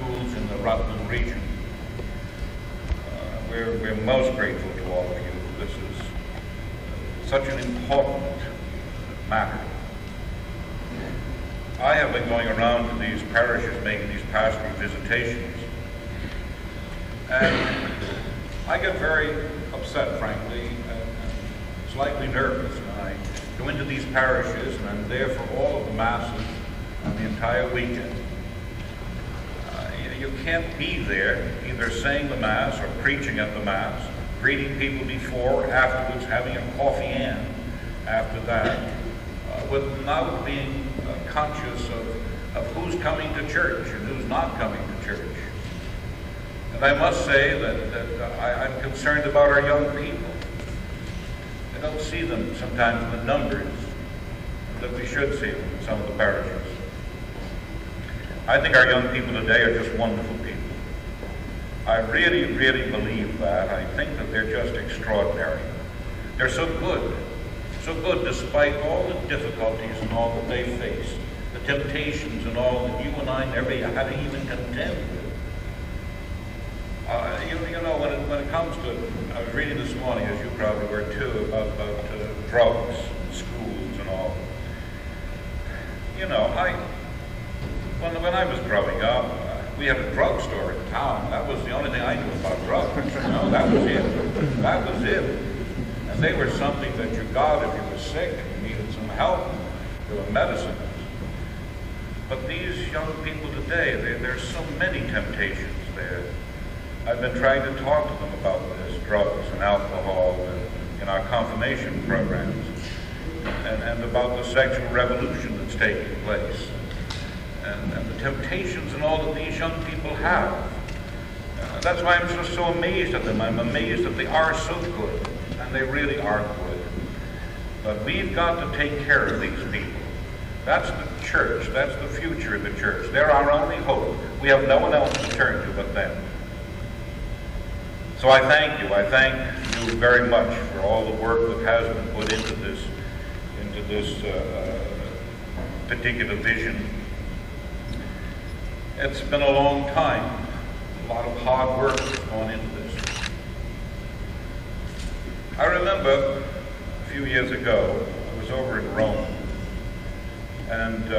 schools in the Rutland region. We're most grateful to all of you. This is such an important matter. I have been going around to these parishes making these pastoral visitations, and I get very upset, frankly, and slightly nervous when I go into these parishes and I'm there for all of the masses on the entire weekend. You can't be there either saying the Mass or preaching at the Mass, greeting people before, afterwards, having a coffee and after that, without being conscious of who's coming to church and who's not coming to church. And I must say that I'm concerned about our young people. I don't see them sometimes in the numbers that we should see them in some of the parishes. I think our young people today are just wonderful people. I really, really believe that. I think that they're just extraordinary. They're so good despite all the difficulties and all that they face, the temptations and all that you and I never had to even contend with. You know, when it comes to, I was reading this morning, as you probably were too, about drugs, schools and all. You know, when I was growing up, we had a drugstore in town. That was the only thing I knew about drugs. You know, that was it. That was it. And they were something that you got if you were sick and you needed some help. They were medicines. But these young people today, there's so many temptations there. I've been trying to talk to them about this, drugs and alcohol in our confirmation programs, and about the sexual revolution that's taking place. And the temptations and all that these young people have. That's why I'm just so amazed at them. I'm amazed that they are so good, and they really are good. But we've got to take care of these people. That's the church. That's the future of the church. They're our only hope. We have no one else to turn to but them. So I thank you. I thank you very much for all the work that has been put into this particular vision. It's been a long time. A lot of hard work has gone into this. I remember a few years ago, I was over in Rome, and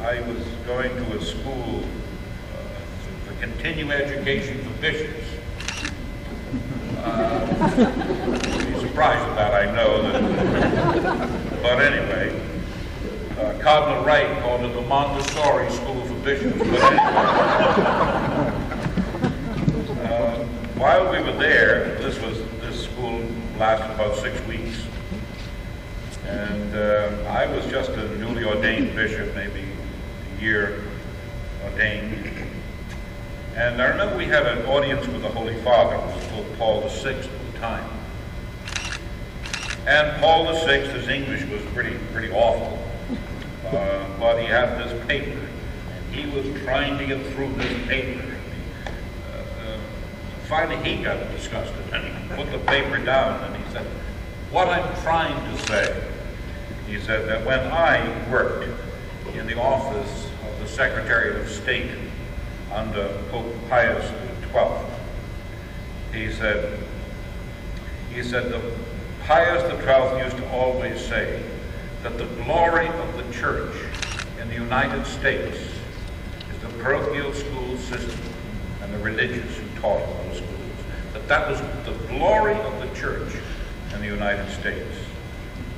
I was going to a school for continuing education for bishops. You'd be surprised at that, I know. But anyway, Cardinal Wright called it the Montessori School for Bishops. But anyway, while we were there, this school lasted about 6 weeks, and I was just a newly ordained bishop, maybe a year ordained. And I remember we had an audience with the Holy Father, who was called Paul VI at the time. And Paul VI, his English was pretty awful. But he had this paper, and he was trying to get through this paper. Finally, he got disgusted, and he put the paper down, and he said, "What I'm trying to say," he said, "that when I worked in the office of the Secretary of State under Pope Pius XII, he said, the Pius XII used to always say that the glory of the church in the United States is the parochial school system and the religious who taught in those schools. That was the glory of the church in the United States."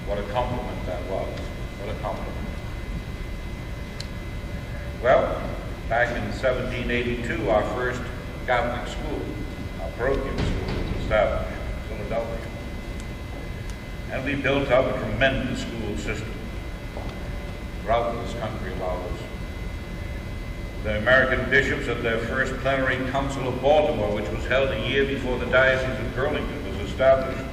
What a compliment that was. What a compliment. Well, back in 1782, our first Catholic school, our parochial school, was established in Philadelphia. And we built up a tremendous school system throughout this country of ours. The American bishops at their first plenary council of Baltimore, which was held a year before the Diocese of Burlington was established,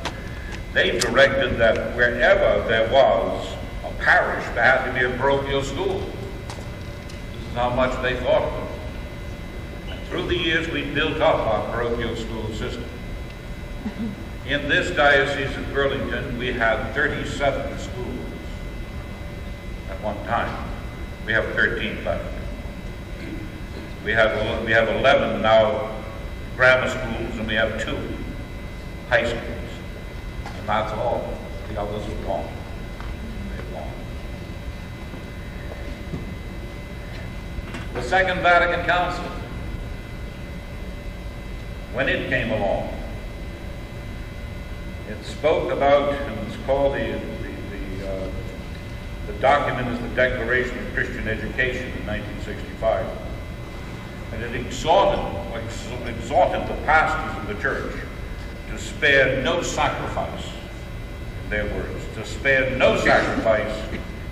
they directed that wherever there was a parish, there had to be a parochial school. This is how much they thought of it. And through the years, we built up our parochial school system. In this Diocese of Burlington, we had 37 schools at one time. We have 13 left. We have 11 now grammar schools, and we have 2 high schools. And that's all. The others are gone. They're gone. The Second Vatican Council, when it came along, it spoke about, and it's called the document is the Declaration of Christian Education in 1965. And it exhorted the pastors of the church to spare no sacrifice, in their words, to spare no sacrifice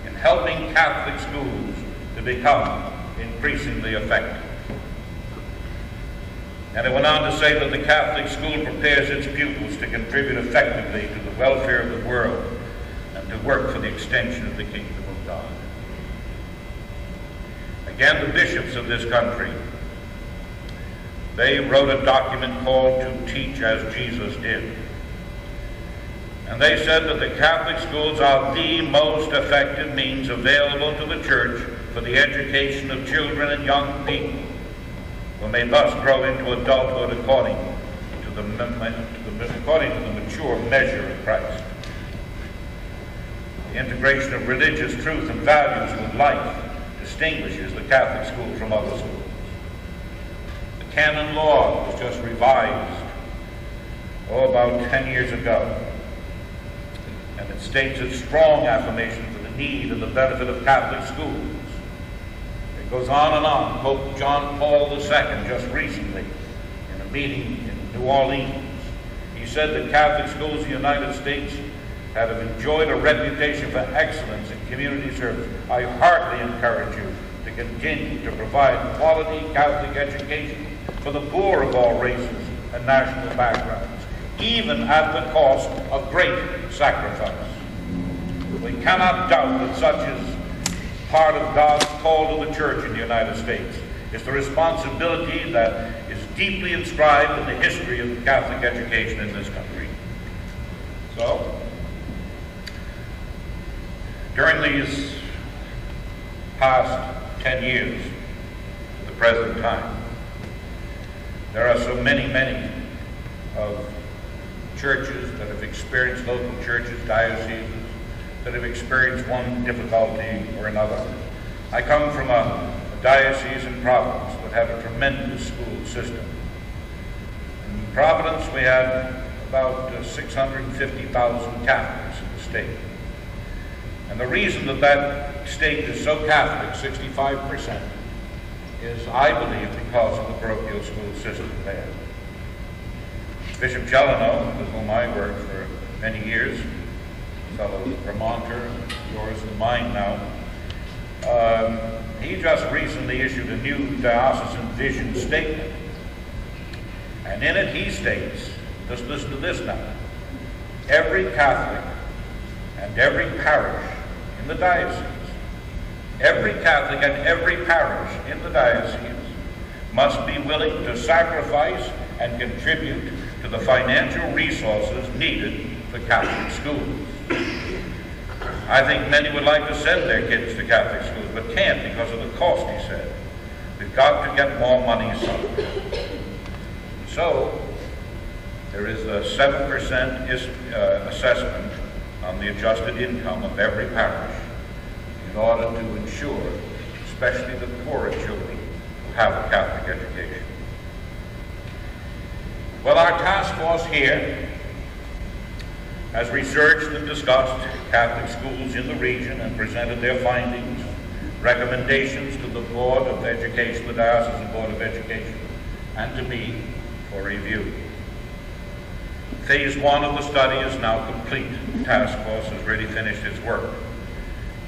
in helping Catholic schools to become increasingly effective. And it went on to say that the Catholic school prepares its pupils to contribute effectively to the welfare of the world and to work for the extension of the kingdom of God. Again, the bishops of this country, they wrote a document called To Teach as Jesus Did. And they said that the Catholic schools are the most effective means available to the church for the education of children and young people, who may thus grow into adulthood according to the mature measure of Christ. The integration of religious truth and values with life distinguishes the Catholic school from other schools. The canon law was just revised, about 10 years ago, and it states its strong affirmation for the need and the benefit of Catholic schools. It goes on and on. Pope John Paul II just recently, in a meeting in New Orleans, he said that Catholic schools in the United States have enjoyed a reputation for excellence in community service. I heartily encourage you to continue to provide quality Catholic education for the poor of all races and national backgrounds, even at the cost of great sacrifice. We cannot doubt that such is part of God's call to the church in the United States. It's the responsibility that is deeply inscribed in the history of Catholic education in this country. So, during these past 10 years, to the present time, there are so many of churches that have experienced, local churches, dioceses, that have experienced one difficulty or another. I come from a diocese in Providence that had a tremendous school system. In Providence, we had about 650,000 Catholics in the state. And the reason that that state is so Catholic, 65%, is, I believe, because of the parochial school system there. Bishop Gelano, with whom I worked for many years, a fellow Vermonter, yours and mine now, he just recently issued a new diocesan vision statement. And in it he states, just listen to this now, every Catholic and every parish in the diocese, every Catholic and every parish in the diocese must be willing to sacrifice and contribute to the financial resources needed for Catholic schools. I think many would like to send their kids to Catholic schools, but can't because of the cost, he said. We've got to get more money somewhere. So, there is a 7% assessment on the adjusted income of every parish in order to ensure, especially the poorer children, who have a Catholic education. Well, our task force here has researched and discussed Catholic schools in the region and presented their findings, recommendations to the Board of Education, the Diocesan Board of Education, and to me for review. Phase 1 of the study is now complete. The task force has really finished its work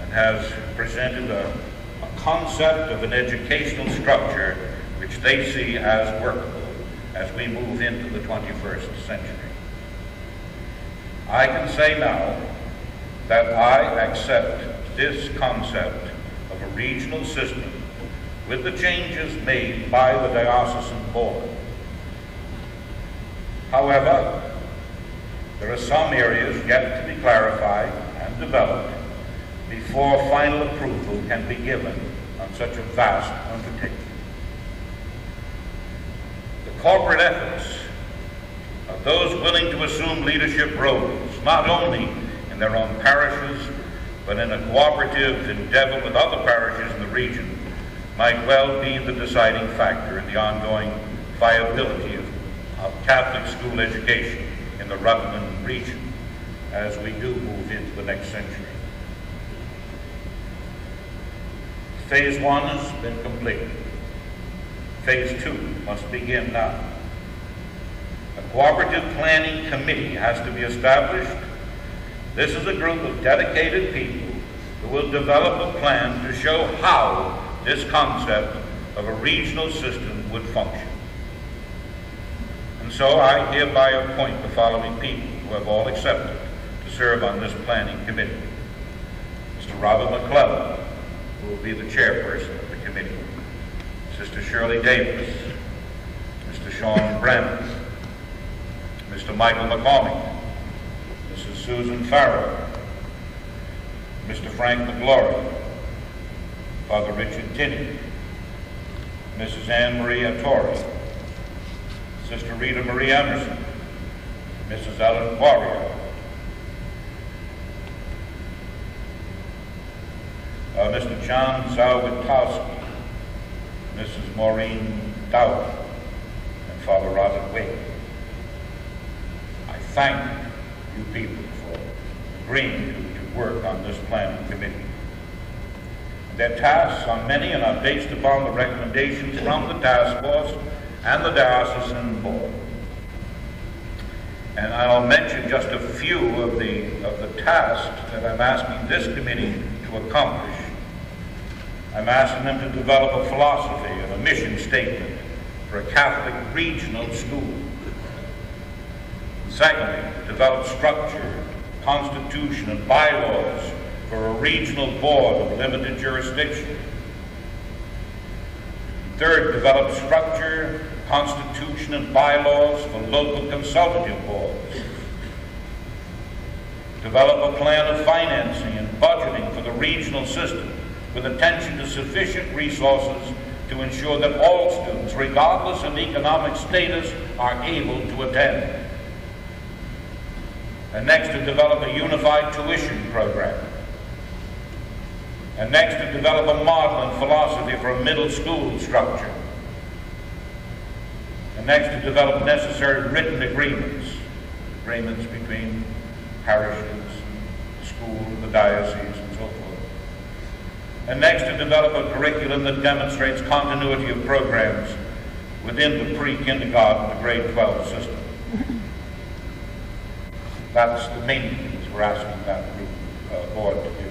and has presented a concept of an educational structure which they see as workable as we move into the 21st century. I can say now that I accept this concept of a regional system with the changes made by the diocesan board. However, there are some areas yet to be clarified and developed before final approval can be given on such a vast undertaking. corporate efforts of those willing to assume leadership roles, not only in their own parishes, but in a cooperative endeavor with other parishes in the region, might well be the deciding factor in the ongoing viability of Catholic school education in the Rutland region as we do move into the next century. Phase 1 has been completed. Phase 2 must begin now. A cooperative planning committee has to be established. This is a group of dedicated people who will develop a plan to show how this concept of a regional system would function. And so I hereby appoint the following people who have all accepted to serve on this planning committee. Mr. Robert McClellan, who will be the chairperson of the committee. Sister Shirley Davis, Mr. Sean Brennan, Mr. Michael McCormick, Mrs. Susan Farrow, Mr. Frank Miglorie, Father Richard Tinney, Mrs. Anne Marie Torre, Sister Rita Marie Emerson, Mrs. Ellen Warrior, Mr. John Zawitowski, Mrs. Maureen Dowd, and Father Robert Wade. I thank you people for agreeing to work on this planning committee. Their tasks are many and are based upon the recommendations from the task force and the diocesan board. And I'll mention just a few of the tasks that I'm asking this committee to accomplish. I'm asking them to develop a philosophy and a mission statement for a Catholic regional school. Secondly, develop structure, constitution, and bylaws for a regional board of limited jurisdiction. Third, develop structure, constitution, and bylaws for local consultative boards. Develop a plan of financing and budgeting for the regional system with attention to sufficient resources to ensure that all students, regardless of economic status, are able to attend. And next, to develop a unified tuition program. And next, to develop a model and philosophy for a middle school structure. And next, to develop necessary written agreements between parishes, the school, the diocese, and so forth. And next, to develop a curriculum that demonstrates continuity of programs within the pre-kindergarten to grade 12 system. That's the main things we're asking that group board to do.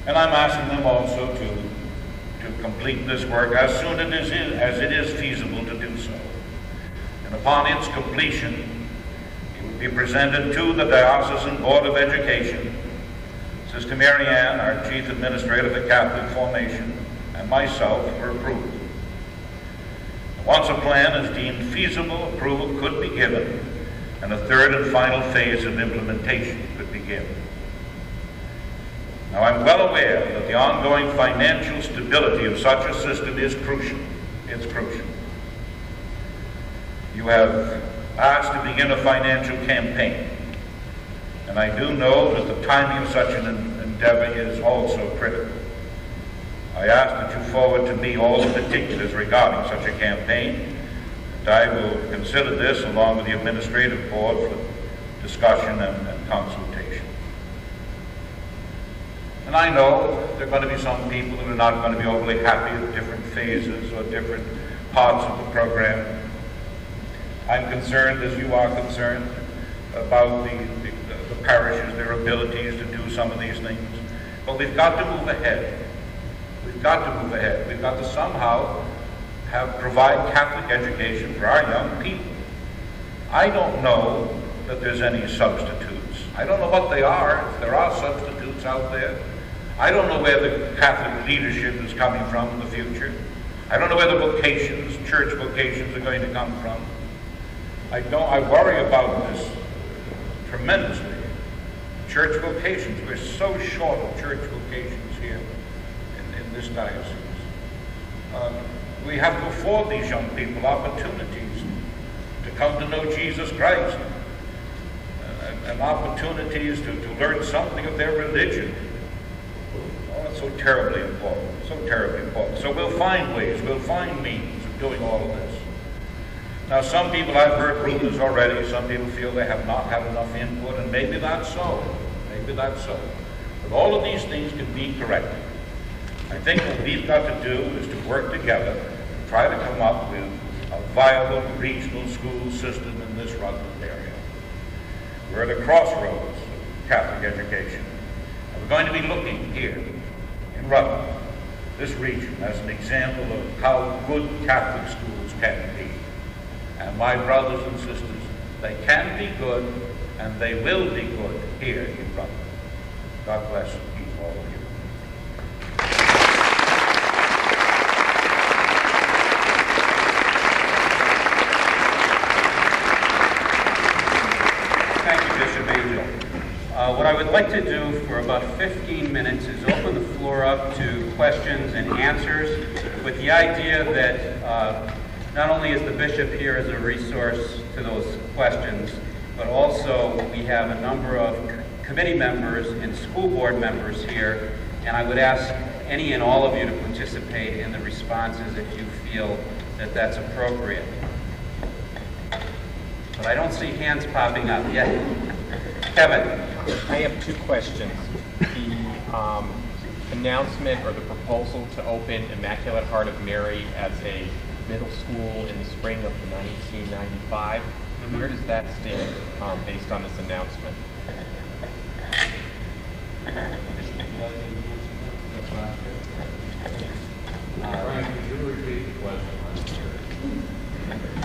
And I'm asking them also to complete this work as soon as it is feasible to do so. And upon its completion, it will be presented to the Diocesan Board of Education, Sister Mary Ann, our Chief Administrator of the Catholic Formation, and myself for approval. Once a plan is deemed feasible, approval could be given, and a third and final phase of implementation could begin. Now, I'm well aware that the ongoing financial stability of such a system is crucial. It's crucial. You have asked to begin a financial campaign, and I do know that the timing of such an endeavor is also critical. I ask that you forward to me all the particulars regarding such a campaign, and I will consider this along with the administrative board for discussion and consultation. And I know there are going to be some people who are not going to be overly happy with different phases or different parts of the program. I'm concerned, as you are concerned, about the parishes, their abilities to do some of these things. But we've got to move ahead. We've got to move ahead. We've got to somehow provide Catholic education for our young people. I don't know that there's any substitutes. I don't know what they are, if there are substitutes out there. I don't know where the Catholic leadership is coming from in the future. I don't know where the vocations, church vocations, are going to come from. I worry about this tremendously. Church vocations, we're so short of church vocations here in this diocese. We have to afford these young people opportunities to come to know Jesus Christ, and opportunities to learn something of their religion. Oh, it's so terribly important, so terribly important. So we'll find ways, we'll find means of doing all of this. Now, some people, I've heard rumors already, some people feel they have not had enough input, and maybe that's so. Maybe that's so. But all of these things can be corrected. I think what we've got to do is to work together and try to come up with a viable regional school system in this Rutland area. We're at a crossroads of Catholic education. And we're going to be looking here in Rutland, this region, as an example of how good Catholic schools can be. And my brothers and sisters, they can be good, and they will be good here in Rutland. God bless and keep all of you. Thank you, Bishop Angell. What I would like to do for about 15 minutes is open the floor up to questions and answers, with the idea that not only is the bishop here as a resource to those questions, but also we have a number of committee members and school board members here, and I would ask any and all of you to participate in the responses if you feel that that's appropriate. But I don't see hands popping up yet. Kevin. I have two questions. The announcement or the proposal to open Immaculate Heart of Mary as a middle school in the spring of 1995, where does that stand based on this announcement?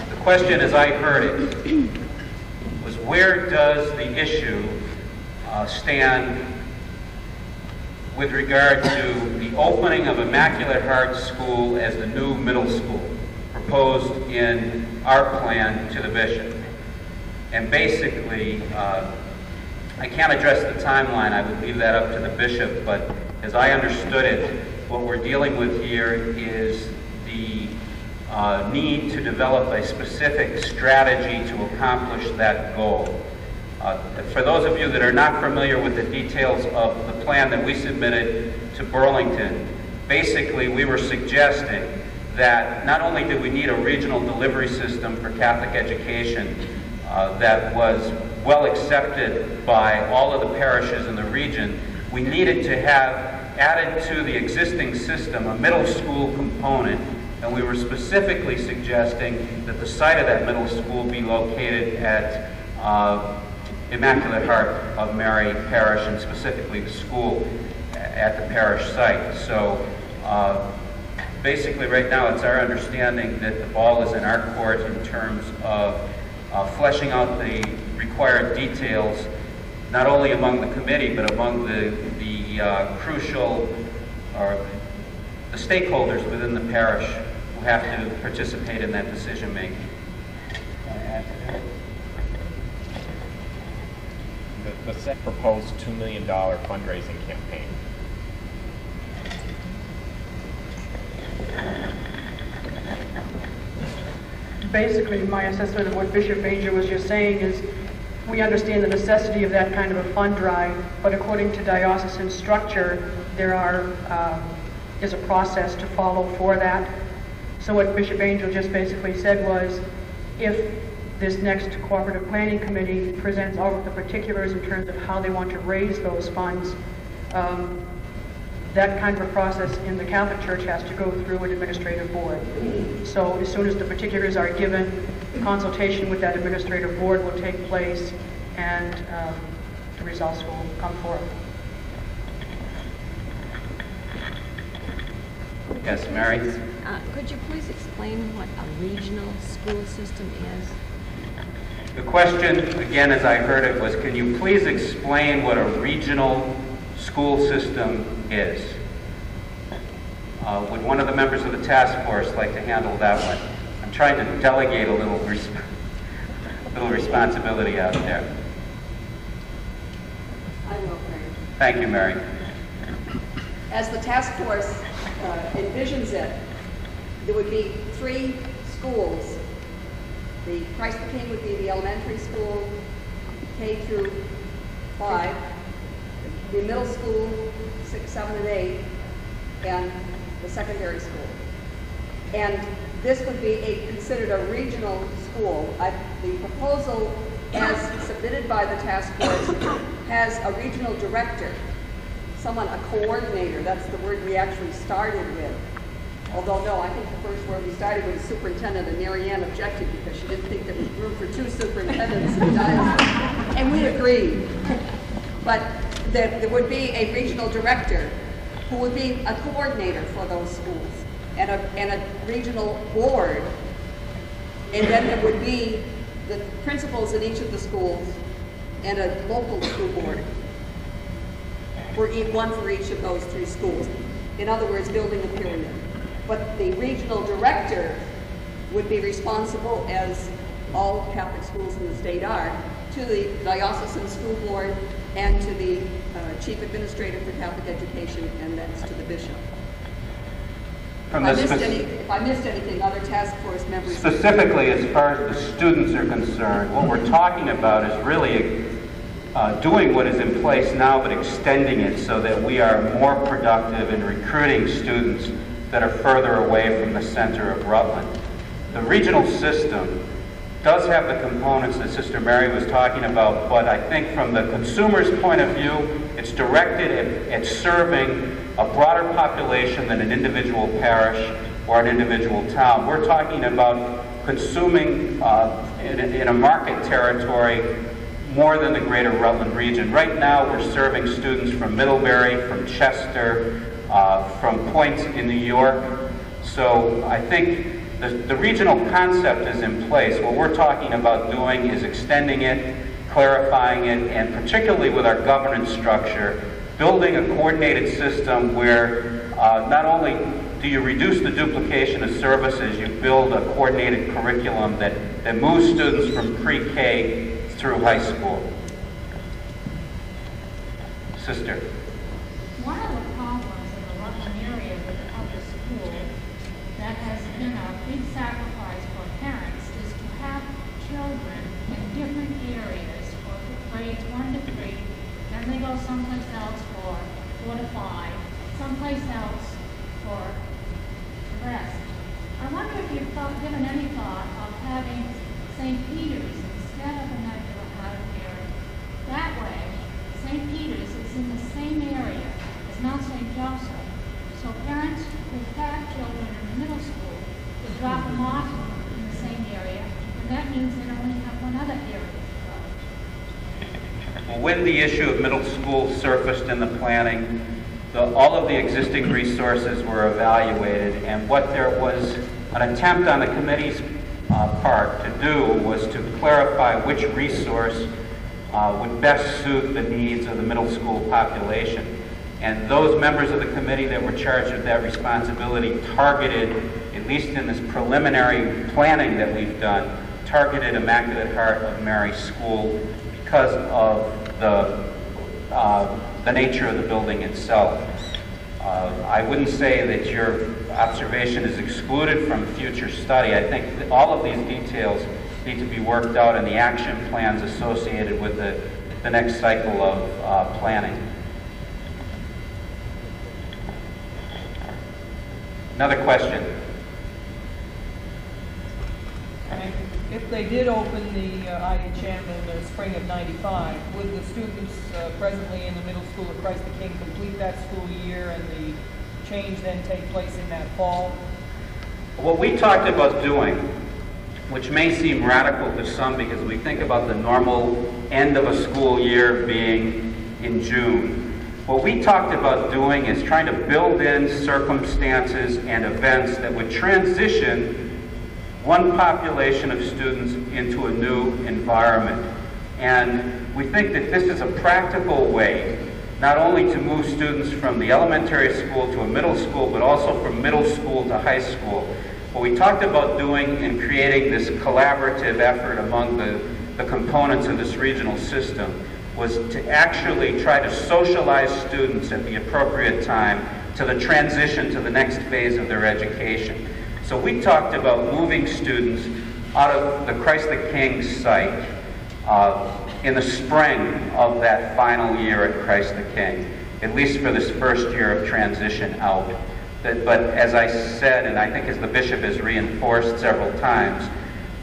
The question, as I heard it, was where does the issue stand with regard to the opening of Immaculate Heart School as the new middle school proposed in our plan to the bishop. And basically, I can't address the timeline, I would leave that up to the bishop, but as I understood it, what we're dealing with here is the need to develop a specific strategy to accomplish that goal. For those of you that are not familiar with the details of the plan that we submitted to Burlington, basically we were suggesting that not only did we need a regional delivery system for Catholic education that was well accepted by all of the parishes in the region, we needed to have added to the existing system a middle school component, and we were specifically suggesting that the site of that middle school be located at Immaculate Heart of Mary Parish, and specifically the school at the parish site. So basically right now it's our understanding that the ball is in our court in terms of fleshing out the required details, not only among the committee, but among the crucial, or the stakeholders within the parish who have to participate in that decision making. The set proposed $2 million fundraising campaign. Basically, my assessment of what Bishop Angell was just saying is we understand the necessity of that kind of a fund drive, but according to diocesan structure, there is a process to follow for that. So what Bishop Angell just basically said was, if this next cooperative planning committee presents all of the particulars in terms of how they want to raise those funds, that kind of a process in the Catholic Church has to go through an administrative board. So as soon as the particulars are given, consultation with that administrative board will take place, and the results will come forth. Yes, Mary? Could you please explain what a regional school system is? The question, again, as I heard it, was can you please explain what a regional school system is? Would one of the members of the task force like to handle that one? I'm trying to delegate a little responsibility out there. I will, Mary. Thank you, Mary. As the task force envisions it, there would be 3 schools. The Christ the King would be the elementary school, K through 5, the middle school, 6, 7, and 8, and the secondary school. And this would be considered a regional school. The proposal, as submitted by the task force, has a regional director, a coordinator. That's the word we actually started with. Although, no, I think the first word we started with was superintendent, and Mary Ann objected because she didn't think there was room for 2 superintendents in the diocese. And we agreed. But there would be a regional director who would be a coordinator for those schools, and a regional board. And then there would be the principals in each of the schools and a local school board, one for each of those 3 schools. In other words, building a pyramid. But the regional director would be responsible, as all Catholic schools in the state are, to the diocesan school board and to the chief administrator for Catholic education, and that's to the bishop. If I missed anything, other task force members... Specifically, as far as the students are concerned, what we're talking about is really doing what is in place now, but extending it so that we are more productive in recruiting students that are further away from the center of Rutland. The regional system does have the components that Sister Mary was talking about, but I think from the consumer's point of view, it's directed at serving a broader population than an individual parish or an individual town. We're talking about consuming in a market territory more than the greater Rutland region. Right now, we're serving students from Middlebury, from Chester, from Point in New York. So I think the regional concept is in place. What we're talking about doing is extending it, clarifying it, and particularly with our governance structure, building a coordinated system where not only do you reduce the duplication of services, you build a coordinated curriculum that moves students from pre-K through high school. Sister. One of the problems in the Rutland area with the public school that has been a big sacrifice for parents is to have children in different areas for grades 1 to 3, then they go someplace else for 4 to 5, someplace else for the rest. I wonder if you've given any thought of having St. Peter's instead of Immaculate Heart of Mary. That way, St. Peter's is in the same area as Mount St. Joseph. So parents who have children in the middle school would drop them off in the same area, and that means they only have one other area to go. Well, when the issue of middle school surfaced in the planning, all of the existing resources were evaluated, and what there was an attempt on the committee's part to do was to clarify which resource would best suit the needs of the middle school population. And those members of the committee that were charged with that responsibility targeted, at least in this preliminary planning that we've done, targeted Immaculate Heart of Mary School because of the nature of the building itself. I wouldn't say that your observation is excluded from future study. I think that all of these details need to be worked out in the action plans associated with the next cycle of planning. Another question? If they did open the IHM in the spring of '95, would the students presently in the middle school of Christ the King complete that school year and the change then take place in that fall? What we talked about doing, which may seem radical to some because we think about the normal end of a school year being in June, what we talked about doing is trying to build in circumstances and events that would transition one population of students into a new environment. And we think that this is a practical way not only to move students from the elementary school to a middle school, but also from middle school to high school. What we talked about doing and creating this collaborative effort among the components of this regional system was to actually try to socialize students at the appropriate time to the transition to the next phase of their education. So we talked about moving students out of the Christ the King site in the spring of that final year at Christ the King, at least for this first year of transition out. But as I said, and I think as the bishop has reinforced several times,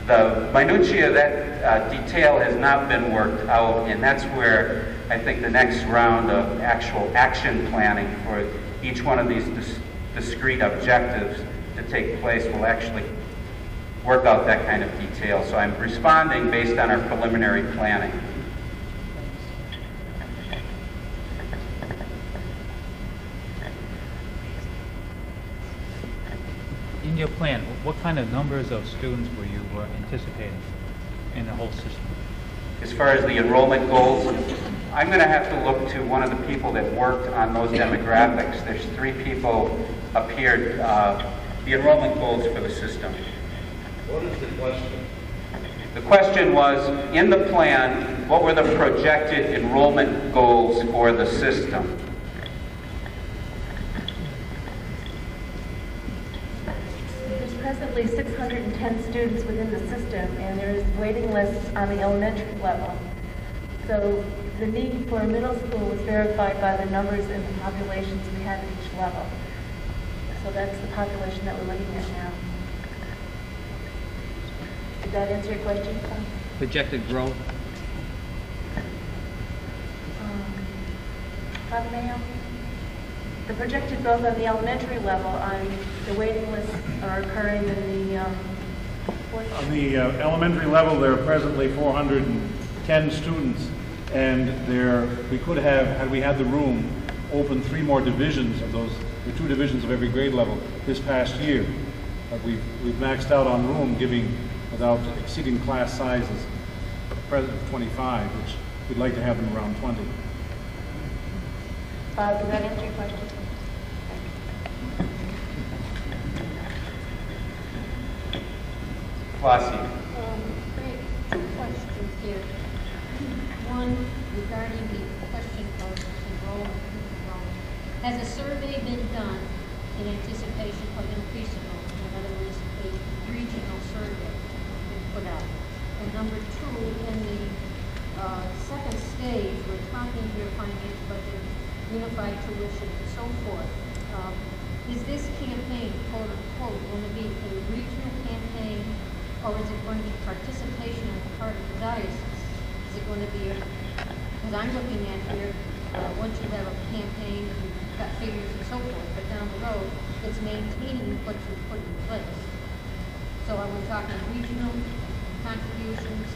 the minutiae of that detail has not been worked out, and that's where I think the next round of actual action planning for each one of these discrete objectives to take place will actually work out that kind of detail. So I'm responding based on our preliminary planning. In your plan, what kind of numbers of students were you anticipating in the whole system? As far as the enrollment goals, I'm going to have to look to one of the people that worked on those demographics. There's 3 people up here, the enrollment goals for the system. What is the question? The question was, in the plan, what were the projected enrollment goals for the system? There's presently 610 students within the system, and there is waiting lists on the elementary level. So the need for a middle school was verified by the numbers and the populations we have at each level. So that's the population that we're looking at now. Did that answer your question? Projected growth? Father Mayo? The projected growth on the elementary level, on the waiting lists are occurring in the On the elementary level, there are presently 410 students, and we could have, had we had the room, open 3 more divisions of those, the 2 divisions of every grade level this past year. But we've maxed out on room, without exceeding class sizes, present of 25, which we'd like to have them around 20. Bob, does that answer your question? Flossie. Great. 2 questions here. One, regarding the question of enrollment. Has a survey been done in anticipation of increased enrollment? In other words, a regional survey been put out. And number 2, in the second stage, we're talking here financial budget, unified tuition, and so forth. Is this campaign, quote unquote, going to be a regional campaign, or is it going to be participation on the part of the diocese? Is it going to be, because I'm looking at here, once you have a campaign, you've got figures and so forth, but down the road, it's maintaining what you put in place. So are we talking regional contributions,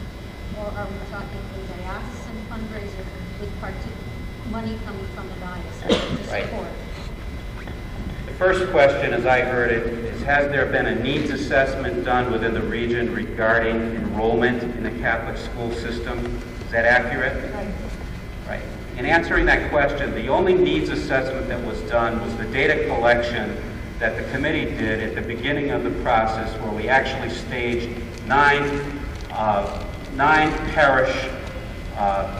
or are we talking a diocesan fundraiser with money coming from the diocese to support? The first question, as I heard it, is has there been a needs assessment done within the region regarding enrollment in the Catholic school system? Is that accurate? Right. In answering that question, the only needs assessment that was done was the data collection that the committee did at the beginning of the process, where we actually staged 9 parish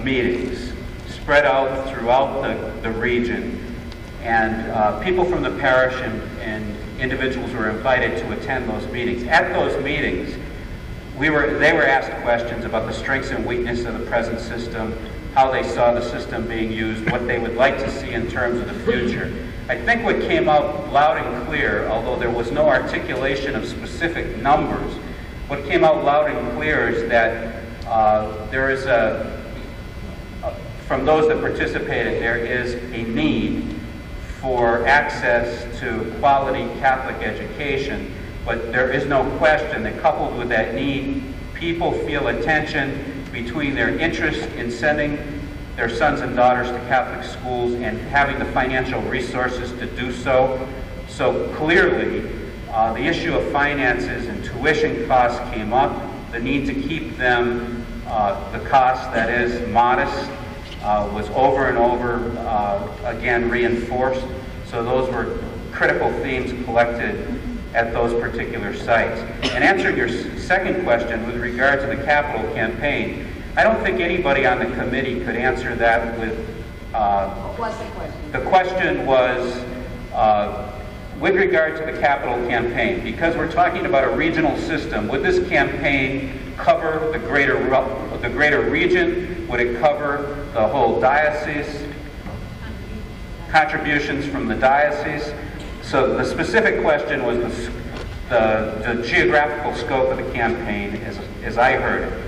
meetings spread out throughout the region. And people from the parish and individuals were invited to attend those meetings. At those meetings, they were asked questions about the strengths and weaknesses of the present system, how they saw the system being used, what they would like to see in terms of the future. I think what came out loud and clear, although there was no articulation of specific numbers, what came out loud and clear is that there is from those that participated, there is a need for access to quality Catholic education, but there is no question that coupled with that need, people feel a tension between their interest in sending their sons and daughters to Catholic schools and having the financial resources to do so. So clearly, the issue of finances and tuition costs came up. The need to keep them, the cost that is modest, was over and over again reinforced. So those were critical themes collected at those particular sites. And answering your second question with regard to the capital campaign, I don't think anybody on the committee could answer that with... What was the question? The question was with regard to the capital campaign, because we're talking about a regional system, would this campaign cover the greater region? Would it cover the whole diocese? Contributions from the diocese? So the specific question was the geographical scope of the campaign, as I heard it.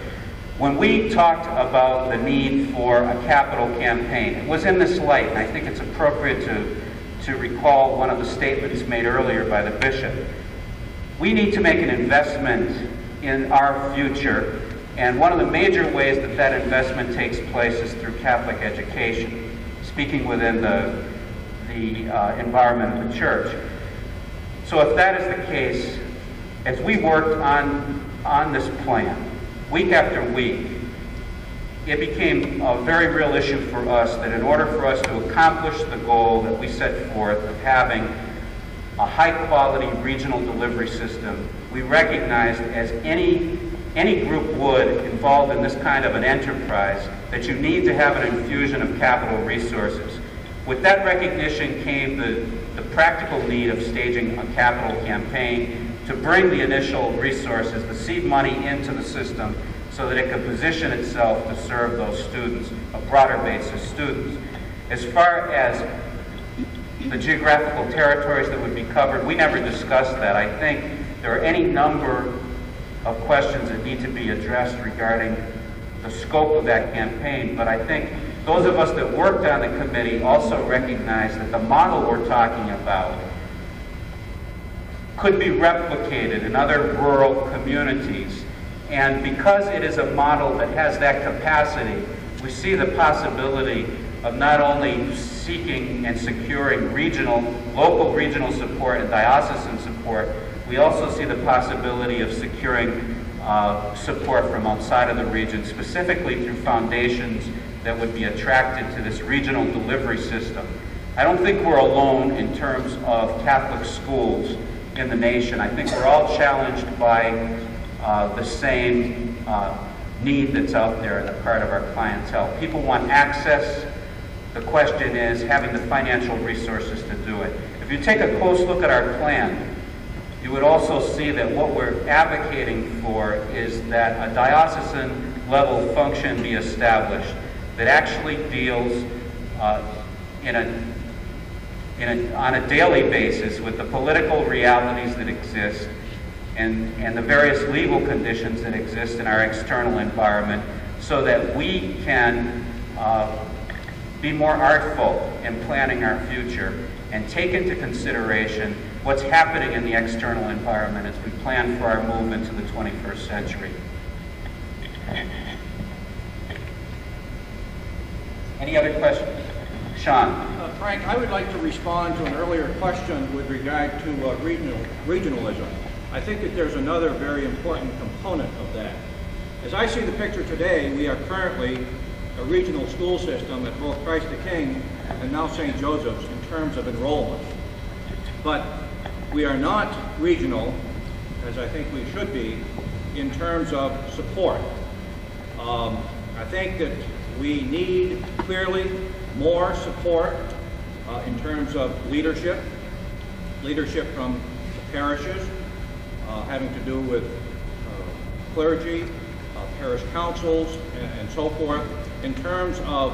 When we talked about the need for a capital campaign, it was in this light, and I think it's appropriate to recall one of the statements made earlier by the bishop. We need to make an investment in our future, and one of the major ways that that investment takes place is through Catholic education, speaking within the environment of the church. So if that is the case, as we worked on this plan, week after week, it became a very real issue for us that in order for us to accomplish the goal that we set forth of having a high-quality regional delivery system, we recognized, as any group would involved in this kind of an enterprise, that you need to have an infusion of capital resources. With that recognition came the practical need of staging a capital campaign to bring the initial resources, the seed money, into the system so that it could position itself to serve those students, a broader base of students. As far as the geographical territories that would be covered, we never discussed that. I think there are any number of questions that need to be addressed regarding the scope of that campaign, but I think those of us that worked on the committee also recognize that the model we're talking about could be replicated in other rural communities. And because it is a model that has that capacity, we see the possibility of not only seeking and securing local regional support and diocesan support, we also see the possibility of securing support from outside of the region, specifically through foundations that would be attracted to this regional delivery system. I don't think we're alone in terms of Catholic schools in the nation. I think we're all challenged by the same need that's out there on the part of our clientele. People want access. The question is having the financial resources to do it. If you take a close look at our plan, you would also see that what we're advocating for is that a diocesan level function be established that actually deals on a daily basis with the political realities that exist and the various legal conditions that exist in our external environment, so that we can be more artful in planning our future and take into consideration what's happening in the external environment as we plan for our move into the 21st century. Any other questions? Sean. Frank, I would like to respond to an earlier question with regard to regionalism. I think that there's another very important component of that. As I see the picture today, we are currently a regional school system at both Christ the King and now St. Joseph's in terms of enrollment. But we are not regional, as I think we should be, in terms of support. I think that we need clearly more support in terms of leadership from the parishes, having to do with clergy, parish councils, and so forth, in terms of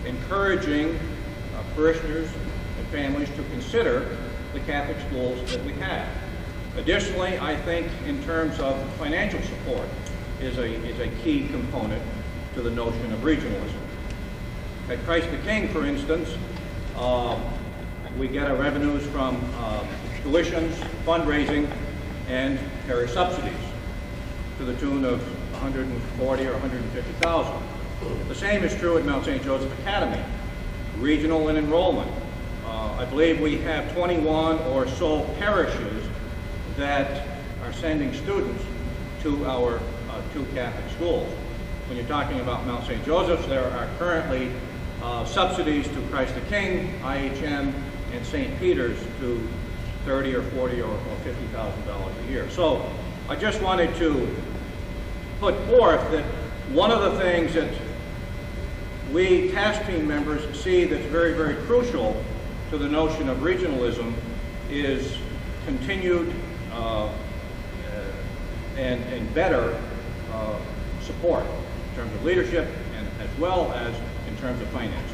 encouraging parishioners and families to consider the Catholic schools that we have. Additionally, I think in terms of financial support is a key component to the notion of regionalism. At Christ the King, for instance, we get our revenues from tuitions, fundraising, and parish subsidies to the tune of $140,000 or $150,000. The same is true at Mount St. Joseph Academy, regional and enrollment. I believe we have 21 or so parishes that are sending students to our two Catholic schools. When you're talking about Mount St. Joseph's, there are currently subsidies to Christ the King, IHM, and St. Peter's to $30,000 or $40,000 or $50,000 a year. So I just wanted to put forth that one of the things that we task team members see that's very, very crucial to the notion of regionalism is continued and better support in terms of leadership and as well as in terms of finances.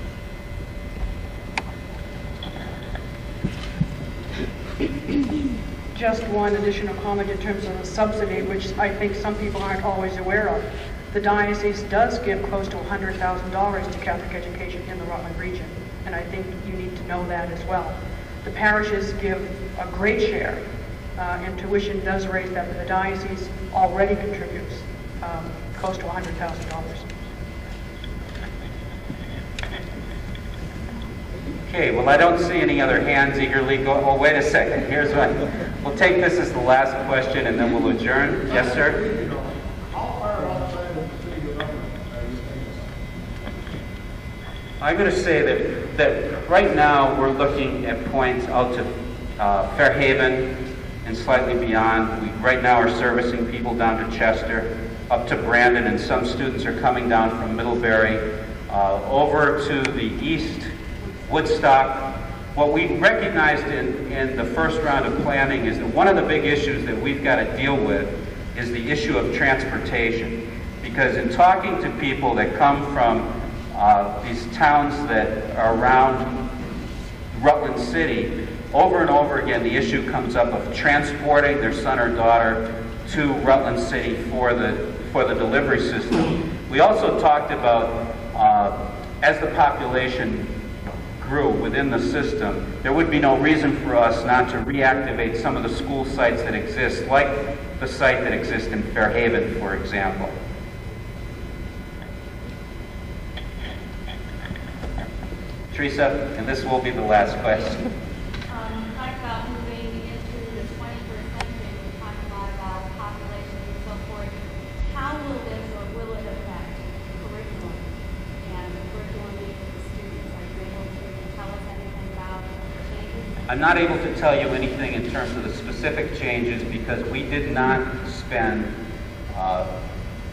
Just one additional comment in terms of the subsidy, which I think some people aren't always aware of. The diocese does give close to $100,000 to Catholic education in the Rutland region, and I think you need to know that as well. The parishes give a great share, and tuition does raise that, but the diocese already contributes close to $100,000. Okay, well, I don't see any other hands eagerly going. Oh, wait a second. Here's one. We'll take this as the last question, and then we'll adjourn. Yes, sir? I'm going to say that right now we're looking at points out to Fairhaven and slightly beyond. We right now are servicing people down to Chester, up to Brandon, and some students are coming down from Middlebury over to the east, Woodstock. What we recognized in the first round of planning is that one of the big issues that we've got to deal with is the issue of transportation. Because in talking to people that come from these towns that are around Rutland City, over and over again the issue comes up of transporting their son or daughter to Rutland City for the delivery system. We also talked about as the population grew within the system, there would be no reason for us not to reactivate some of the school sites that exist, like the site that exists in Fairhaven, for example. Teresa, and this will be the last question. You talked about moving into the 21st century. We talked a lot about population and so forth. How will this or will it affect curriculum and the curriculum needs of the students? Are you able to tell us anything about changes? I'm not able to tell you anything in terms of the specific changes because we did not spend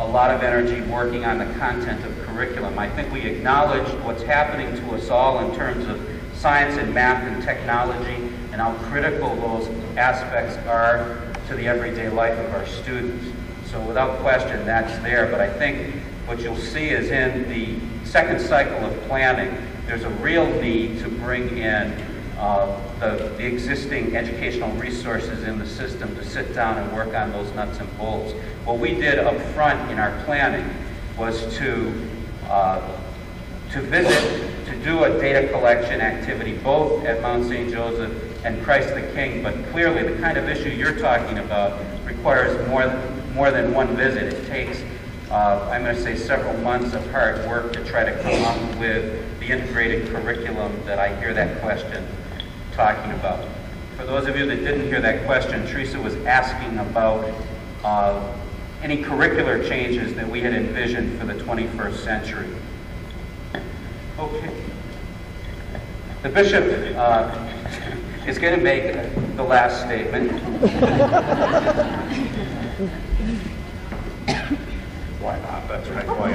a lot of energy working on the content of curriculum. I think we acknowledged what's happening to us all in terms of science and math and technology and how critical those aspects are to the everyday life of our students. So without question, that's there. But I think what you'll see is in the second cycle of planning, there's a real need to bring in the existing educational resources in the system to sit down and work on those nuts and bolts. What we did up front in our planning was to visit, to do a data collection activity both at Mount St. Joseph and Christ the King, but clearly the kind of issue you're talking about requires more than one visit. It takes, I'm going to say, several months of hard work to try to come up with the integrated curriculum that I hear that question talking about. For those of you that didn't hear that question, Teresa was asking about any curricular changes that we had envisioned for the 21st century. Okay. The bishop is going to make the last statement. Why not? That's right. Why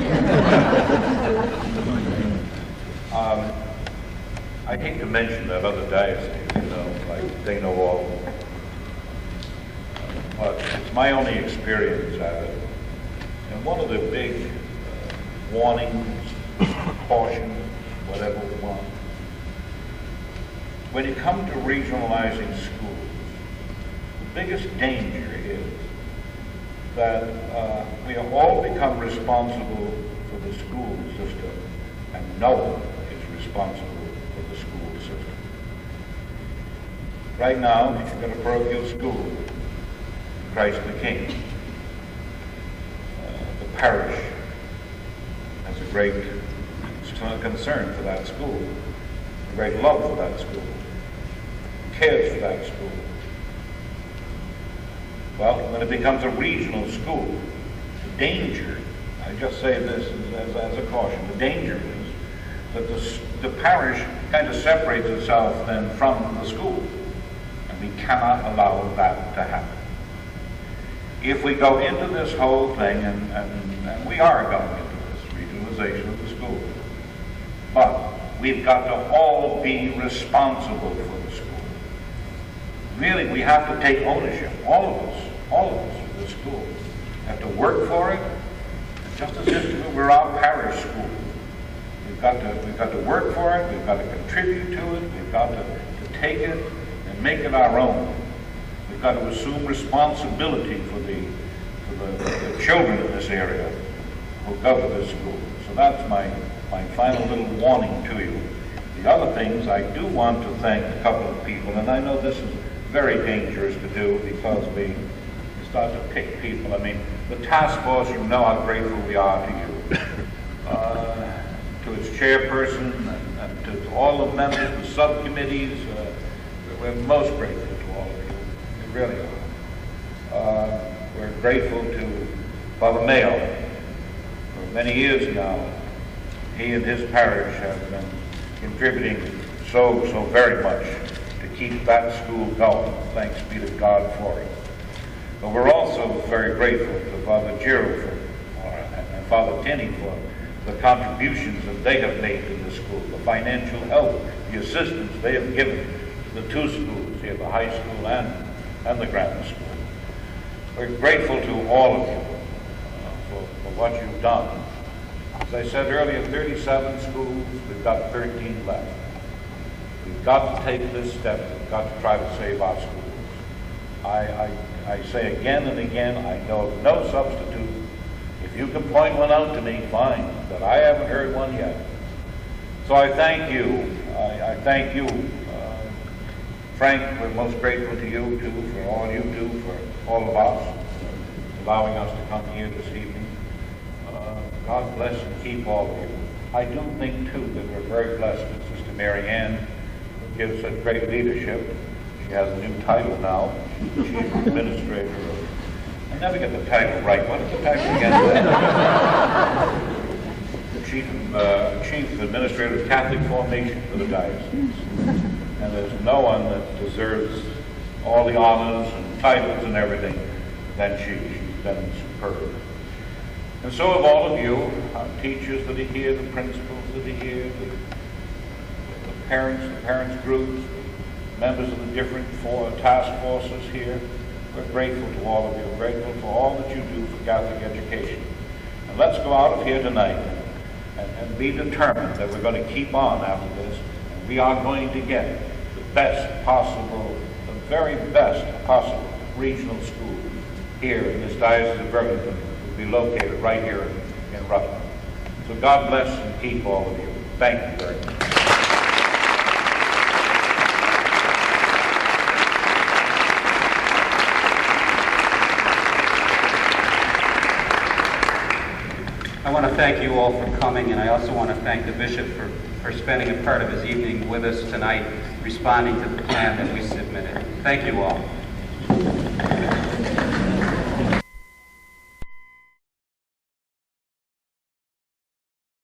not? I hate to mention that other dioceses, like they know all, but it's my only experience at it. And one of the big warnings, cautions, whatever we want, when you come to regionalizing schools, the biggest danger is that we have all become responsible for the school system, and no one is responsible for the school system. Right now, if you've got a parochial school, Christ the King, the parish has a great concern for that school, a great love for that school, cares for that school. Well, when it becomes a regional school, the danger, I just say this as a caution, the danger is that the parish kind of separates itself then from the school, and we cannot allow that to happen. If we go into this whole thing, and we are going into this regionalization of the school, but we've got to all be responsible for the school. really, we have to take ownership, all of us in the school. Have to work for it, just as if we're our parish school. We've got to work for it, we've got to contribute to it, we've got to take it and make it our own. We've got to assume responsibility for the children in this area who go to this school. So that's my final little warning to you. The other things, I do want to thank a couple of people, and I know this is very dangerous to do because we start to pick people. I mean, the task force, you know how grateful we are to you. To its chairperson and to all the members of the subcommittees, we're most grateful to all of you. We really are. We're grateful to Father Mayo. For many years now, he and his parish have been contributing so very much to keep that school going. Thanks be to God for it. But we're also very grateful to Father Giro and Father Tinney for the contributions that they have made to the school, the financial help, the assistance they have given to the two schools here, the high school and the grammar school. We're grateful to all of you for what you've done. As I said earlier, 37 schools, we've got 13 left. We've got to take this step, we've got to try to save our schools. I say again and again, I know of no substitute. If you can point one out to me, fine, but I haven't heard one yet. So I thank you. I thank you. Frank, we're most grateful to you, too, for all you do for all of us, allowing us to come here this evening. God bless and keep all of you. I do think, too, that we're very blessed with Sister Mary Ann, who gives such great leadership. She has a new title now. She's Chief Administrator of... I never get the title right. What is the title again? Chief Administrator of Catholic Formation for the Diocese. And there's no one that deserves all the honors and titles and everything than she. She's been superb. And so have all of you, our teachers that are here, the principals that are here, the parents groups, members of the different task forces here. We're grateful to all of you. We're grateful for all that you do for Catholic education. And let's go out of here tonight and be determined that we're going to keep on after this. And we are going to get the best possible, the very best possible regional school here in this Diocese of Burlington will be located right here in Rutland. So God bless and keep all of you. Thank you very much. I want to thank you all for coming, and I also want to thank the Bishop for spending a part of his evening with us tonight, responding to the plan that we submitted. Thank you all.